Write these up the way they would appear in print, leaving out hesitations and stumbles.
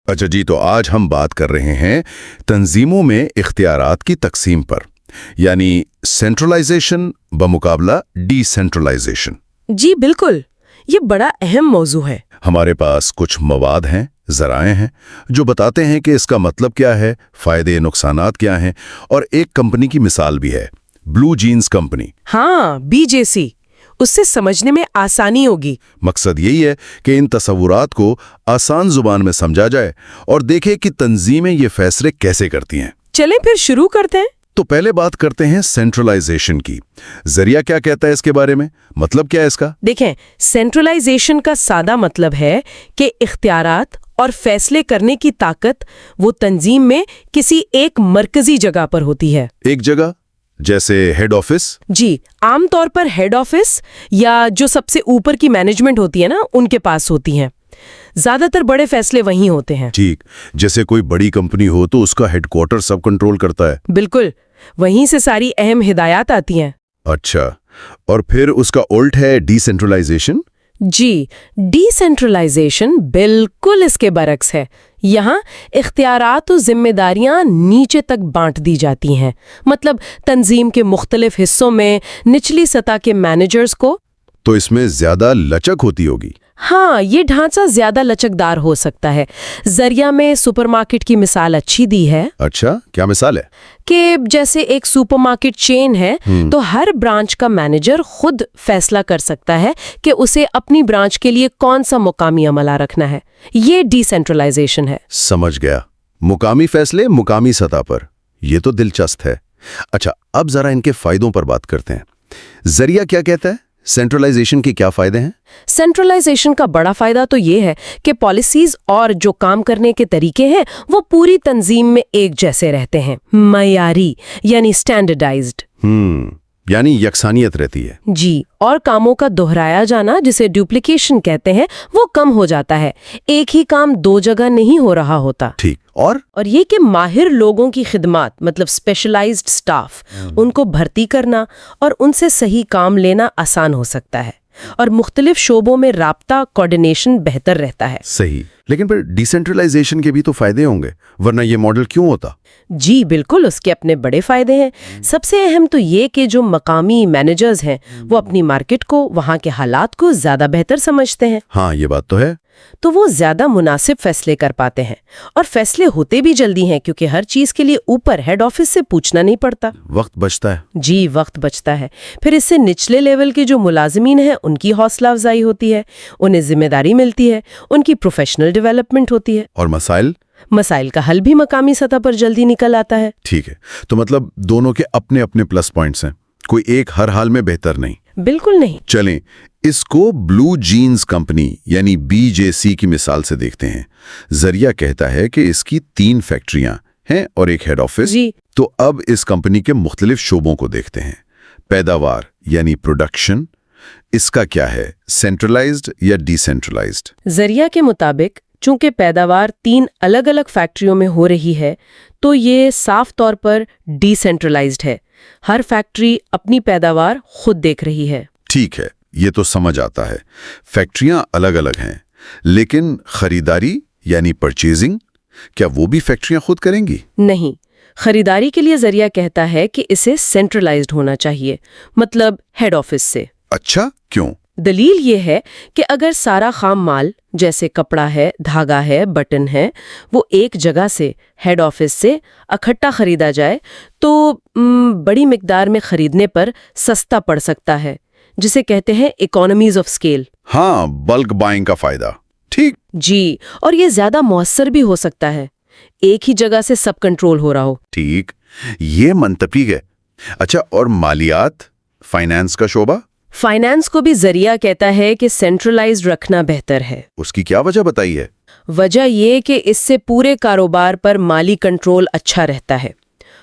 اچھا جی، تو آج ہم بات کر رہے ہیں تنظیموں میں اختیارات کی تقسیم پر، یعنی سینٹرلائزیشن بمقابلہ ڈی سینٹرلائزیشن۔ جی بالکل، یہ بڑا اہم موضوع ہے۔ ہمارے پاس کچھ مواد ہیں، ذرائع ہیں جو بتاتے ہیں کہ اس کا مطلب کیا ہے، فائدے نقصانات کیا ہیں، اور ایک کمپنی کی مثال بھی ہے، بلو جینز کمپنی۔ ہاں، BJC، اس سے سمجھنے میں آسانی ہوگی۔ مقصد یہی ہے کہ ان تصورات کو آسان زبان میں سمجھا جائے اور دیکھیں کہ تنظیمیں یہ فیصلے کیسے کرتی ہیں۔ چلیں پھر شروع کرتے ہیں۔ تو پہلے بات کرتے ہیں سینٹرلائزیشن کی۔ ذریعہ کیا کہتا ہے اس کے بارے میں؟ مطلب کیا ہے اس کا؟ دیکھیں، سینٹرلائزیشن کا سادہ مطلب ہے کہ اختیارات اور فیصلے کرنے کی طاقت وہ تنظیم میں کسی ایک مرکزی جگہ پر ہوتی ہے۔ ایک جگہ جیسے ہیڈ آفس؟ جی، عام طور پر ہیڈ آفس یا جو سب سے اوپر کی مینجمنٹ ہوتی ہے نا، ان کے پاس ہوتی ہیں۔ زیادہ تر بڑے فیصلے وہیں ہوتے ہیں۔ ٹھیک، جیسے کوئی بڑی کمپنی ہو تو اس کا ہیڈ کوارٹر سب کنٹرول کرتا ہے۔ بالکل، وہیں سے ساری اہم ہدایات آتی ہیں۔ اچھا، اور پھر اس کا الٹ ہے ڈی سینٹرلائزیشن؟ جی، ڈی سینٹرلائزیشن بالکل اس کے برعکس ہے۔ یہاں اختیارات و ذمہ داریاں نیچے تک بانٹ دی جاتی ہیں، مطلب تنظیم کے مختلف حصوں میں نچلی سطح کے مینیجرز کو۔ تو اس میں زیادہ لچک ہوتی ہوگی۔ ہاں، یہ ڈھانچہ زیادہ لچکدار ہو سکتا ہے۔ ذریعہ میں سپر مارکیٹ کی مثال اچھی دی ہے۔ اچھا، کیا مثال ہے؟ کہ جیسے ایک سپر مارکیٹ چین ہے تو ہر برانچ کا مینیجر خود فیصلہ کر سکتا ہے کہ اسے اپنی برانچ کے لیے کون سا مقامی عملہ رکھنا ہے۔ یہ ڈی سینٹرلائزیشن ہے۔ سمجھ گیا، مقامی فیصلے مقامی سطح پر۔ یہ تو دلچسپ ہے۔ اچھا، اب ذرا ان کے فائدوں پر بات کرتے ہیں۔ ذریعہ کیا کہتا ہے؟ سینٹرلائزیشن کے کیا فائدے ہیں؟ سینٹرلائزیشن کا بڑا فائدہ تو یہ ہے کہ پالیسیز اور جو کام کرنے کے طریقے ہیں وہ پوری تنظیم میں ایک جیسے رہتے ہیں، معیاری یعنی اسٹینڈرڈائزڈ۔ یعنی یکسانیت رہتی ہے۔ جی، اور کاموں کا دہرایا جانا جسے ڈپلیکیشن کہتے ہیں وہ کم ہو جاتا ہے۔ ایک ہی کام دو جگہ نہیں ہو رہا ہوتا۔ ٹھیک، اور یہ کہ ماہر لوگوں کی خدمات مطلب اسپیشلائزڈ سٹاف، ان کو بھرتی کرنا اور ان سے صحیح کام لینا آسان ہو سکتا ہے، اور مختلف شعبوں میں رابطہ کوارڈینیشن بہتر رہتا ہے۔ صحیح، لیکن پھر ڈی سینٹرلائزیشن کے بھی تو فائدے ہوں گے، ورنہ یہ ماڈل کیوں ہوتا؟ جی بالکل، اس کے اپنے بڑے فائدے ہیں۔ سب سے اہم تو یہ کہ جو مقامی مینیجرز ہیں وہ اپنی مارکیٹ کو، وہاں کے حالات کو زیادہ بہتر سمجھتے ہیں۔ ہاں، یہ بات تو ہے۔ تو وہ زیادہ مناسب فیصلے کر پاتے ہیں، اور فیصلے ہوتے بھی جلدی ہیں کیونکہ ہر چیز کے لیے اوپر ہیڈ آفس سے پوچھنا نہیں پڑتا۔ وقت بچتا ہے۔ جی، وقت بچتا ہے۔ پھر اس سے نچلے لیول کے جو ملازمین ہیں ان کی حوصلہ افزائی ہوتی ہے، انہیں ذمہ داری ملتی ہے، ان کی پروفیشنل ڈیولپمنٹ ہوتی ہے، اور مسائل کا حل بھی مقامی سطح پر جلدی نکل آتا ہے۔ ٹھیک ہے، تو مطلب دونوں کے اپنے اپنے پلس پوائنٹس ہیں، کوئی ایک ہر حال میں بہتر نہیں۔ بالکل نہیں۔ چلیں اس کو بلو جینز کمپنی یعنی BJC کی مثال سے دیکھتے ہیں۔ ذریعہ کہتا ہے کہ اس کی 3 فیکٹریاں ہیں اور ایک ہیڈ آفس۔ جی، تو اب اس کمپنی کے مختلف شعبوں کو دیکھتے ہیں۔ پیداوار یعنی پروڈکشن، اس کا کیا ہے، سینٹرلائزڈ یا ڈی سینٹرلائزڈ؟ ذریعہ کے مطابق چونکہ پیداوار 3 الگ الگ فیکٹریوں میں ہو رہی ہے تو یہ صاف طور پر ڈی سینٹرلائزڈ ہے۔ ہر فیکٹری اپنی پیداوار خود دیکھ رہی ہے۔ ٹھیک ہے، یہ تو سمجھ آتا ہے۔ فیکٹریاں الگ الگ ہیں، لیکن خریداری یعنی پرچیزنگ، کیا وہ بھی فیکٹریاں خود کریں گی؟ نہیں، خریداری کے لیے ذریعہ کہتا ہے کہ اسے سینٹرلائزڈ ہونا چاہیے، مطلب ہیڈ آفس سے۔ اچھا، کیوں؟ دلیل یہ ہے کہ اگر سارا خام مال جیسے کپڑا ہے، دھاگا ہے، بٹن ہے، وہ ایک جگہ سے ہیڈ آفس سے اکٹھا خریدا جائے تو بڑی مقدار میں خریدنے پر سستا پڑ سکتا ہے، جسے کہتے ہیں اکانومیز آف اسکیل۔ ہاں، بلک بائنگ کا فائدہ۔ ٹھیک جی، اور یہ زیادہ مؤثر بھی ہو سکتا ہے، ایک ہی جگہ سے سب کنٹرول ہو رہا ہو۔ ٹھیک، یہ منطقی ہے۔ اچھا، اور مالیات، فائنانس کا شعبہ؟ فائنانس کو بھی ذریعہ کہتا ہے کہ سینٹرلائزڈ رکھنا بہتر ہے۔ اس کی کیا وجہ بتائی ہے؟ وجہ یہ کہ اس سے پورے کاروبار پر مالی کنٹرول اچھا رہتا ہے،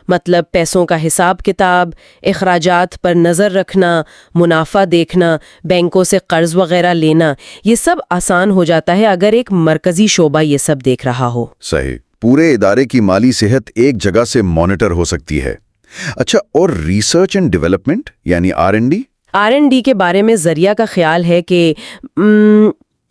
مطلب پیسوں کا حساب کتاب، اخراجات پر نظر رکھنا، منافع دیکھنا، بینکوں سے قرض وغیرہ لینا، یہ سب آسان ہو جاتا ہے اگر ایک مرکزی شعبہ یہ سب دیکھ رہا ہو۔ صحیح، پورے ادارے کی مالی صحت ایک جگہ سے مانیٹر ہو سکتی ہے۔ اچھا، اور ریسرچ اینڈ ڈیولپمنٹ یعنی R&D؟ R&D کے بارے میں ذریعہ کا خیال ہے کہ